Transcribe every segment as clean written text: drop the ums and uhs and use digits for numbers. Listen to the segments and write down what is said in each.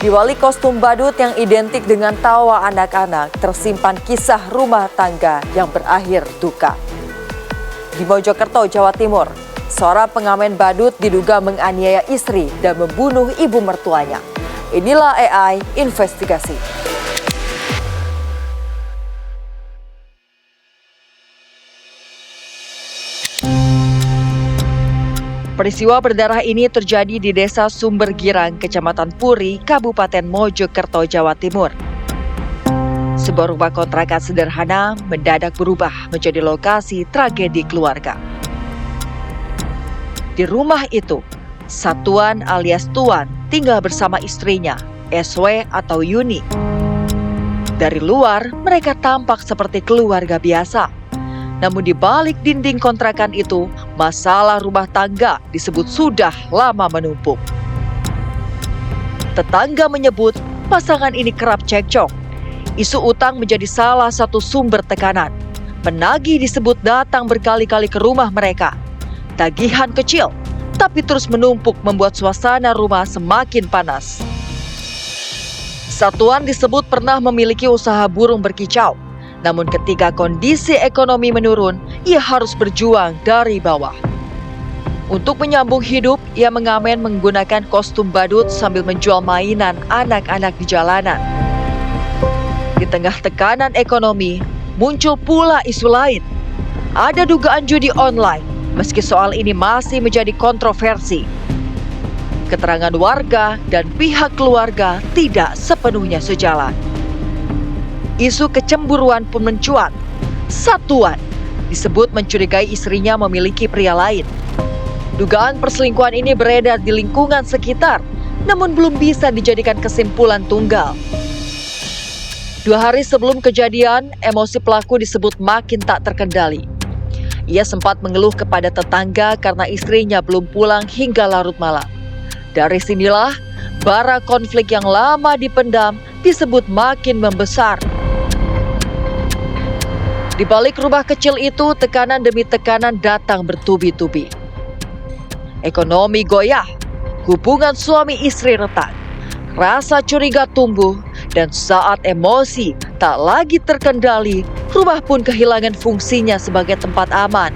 Di balik kostum badut yang identik dengan tawa anak-anak, tersimpan kisah rumah tangga yang berakhir duka. Di Mojokerto, Jawa Timur, seorang pengamen badut diduga menganiaya istri dan membunuh ibu mertuanya. Inilah AI Investigasi. Peristiwa berdarah ini terjadi di Desa Sumbergirang, Kecamatan Puri, Kabupaten Mojokerto, Jawa Timur. Sebuah rumah kontrakan sederhana mendadak berubah menjadi lokasi tragedi keluarga. Di rumah itu, Satuan alias Tuan tinggal bersama istrinya, SW atau Yuni. Dari luar, mereka tampak seperti keluarga biasa. Namun di balik dinding kontrakan itu, masalah rumah tangga disebut sudah lama menumpuk. Tetangga menyebut pasangan ini kerap cekcok. Isu utang menjadi salah satu sumber tekanan. Penagih disebut datang berkali-kali ke rumah mereka. Tagihan kecil, tapi terus menumpuk membuat suasana rumah semakin panas. Satuan disebut pernah memiliki usaha burung berkicau. Namun ketika kondisi ekonomi menurun, ia harus berjuang dari bawah. Untuk menyambung hidup, ia mengamen menggunakan kostum badut sambil menjual mainan anak-anak di jalanan. Di tengah tekanan ekonomi, muncul pula isu lain. Ada dugaan judi online, meski soal ini masih menjadi kontroversi. Keterangan warga dan pihak keluarga tidak sepenuhnya sejalan. Isu kecemburuan pun mencuat. Satuan disebut mencurigai istrinya memiliki pria lain. Dugaan perselingkuhan ini beredar di lingkungan sekitar, namun belum bisa dijadikan kesimpulan tunggal. 2 hari sebelum kejadian, emosi pelaku disebut makin tak terkendali. Ia sempat mengeluh kepada tetangga karena istrinya belum pulang hingga larut malam. Dari sinilah, bara konflik yang lama dipendam disebut makin membesar. Di balik rumah kecil itu, tekanan demi tekanan datang bertubi-tubi. Ekonomi goyah, hubungan suami istri retak, rasa curiga tumbuh, dan saat emosi tak lagi terkendali, rumah pun kehilangan fungsinya sebagai tempat aman.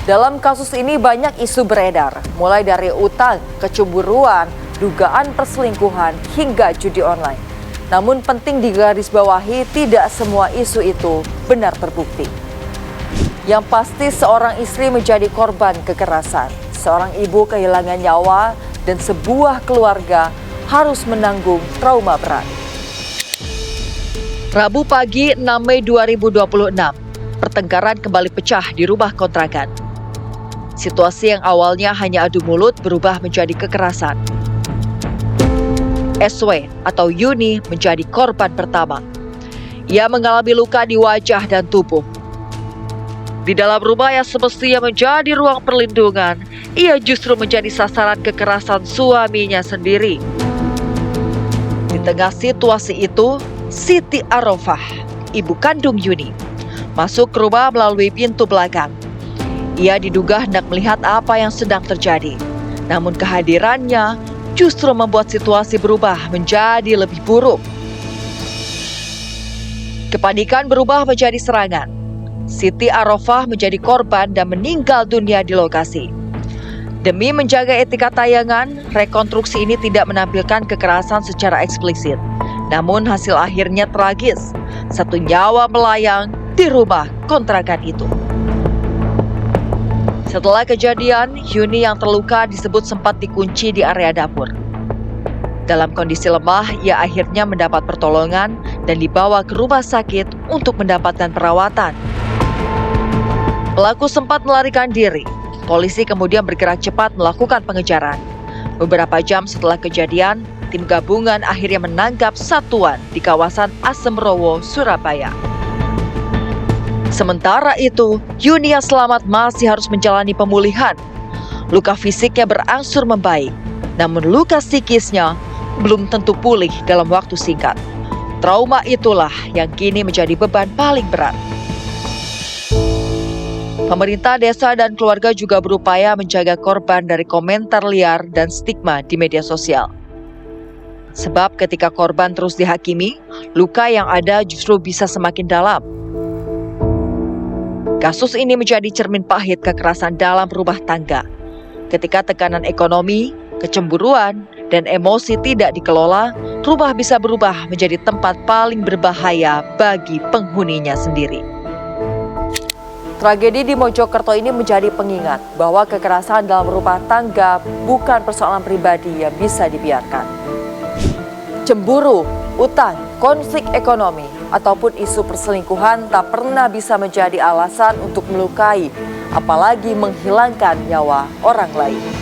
Dalam kasus ini banyak isu beredar, mulai dari utang, kecemburuan, dugaan perselingkuhan, hingga judi online. Namun penting digarisbawahi, tidak semua isu itu benar terbukti. Yang pasti seorang istri menjadi korban kekerasan, seorang ibu kehilangan nyawa, dan sebuah keluarga harus menanggung trauma berat. Rabu pagi 6 Mei 2026, pertengkaran kembali pecah di rumah kontrakan. Situasi yang awalnya hanya adu mulut berubah menjadi kekerasan. SW atau Yuni menjadi korban pertama. Ia mengalami luka di wajah dan tubuh. Di dalam rumah yang semestinya menjadi ruang perlindungan, ia justru menjadi sasaran kekerasan suaminya sendiri. Di tengah situasi itu, Siti Arofah, ibu kandung Yuni, masuk ke rumah melalui pintu belakang. Ia diduga hendak melihat apa yang sedang terjadi. Namun kehadirannya justru membuat situasi berubah menjadi lebih buruk. Kepanikan berubah menjadi serangan. Siti Arofah menjadi korban dan meninggal dunia di lokasi. Demi menjaga etika tayangan, rekonstruksi ini tidak menampilkan kekerasan secara eksplisit. Namun hasil akhirnya tragis. 1 nyawa melayang di rumah kontrakan itu. Setelah kejadian, Yuni yang terluka disebut sempat dikunci di area dapur. Dalam kondisi lemah, ia akhirnya mendapat pertolongan dan dibawa ke rumah sakit untuk mendapatkan perawatan. Pelaku sempat melarikan diri. Polisi kemudian bergerak cepat melakukan pengejaran. Beberapa jam setelah kejadian, tim gabungan akhirnya menangkap Satuan di kawasan Asemrowo, Surabaya. Sementara itu, Yuni yang selamat masih harus menjalani pemulihan. Luka fisiknya berangsur membaik, namun luka psikisnya belum tentu pulih dalam waktu singkat. Trauma itulah yang kini menjadi beban paling berat. Pemerintah desa dan keluarga juga berupaya menjaga korban dari komentar liar dan stigma di media sosial. Sebab ketika korban terus dihakimi, luka yang ada justru bisa semakin dalam. Kasus ini menjadi cermin pahit kekerasan dalam rumah tangga. Ketika tekanan ekonomi, kecemburuan, dan emosi tidak dikelola, rumah bisa berubah menjadi tempat paling berbahaya bagi penghuninya sendiri. Tragedi di Mojokerto ini menjadi pengingat bahwa kekerasan dalam rumah tangga bukan persoalan pribadi yang bisa dibiarkan. Cemburu, utang, konflik ekonomi, ataupun isu perselingkuhan tak pernah bisa menjadi alasan untuk melukai, apalagi menghilangkan nyawa orang lain.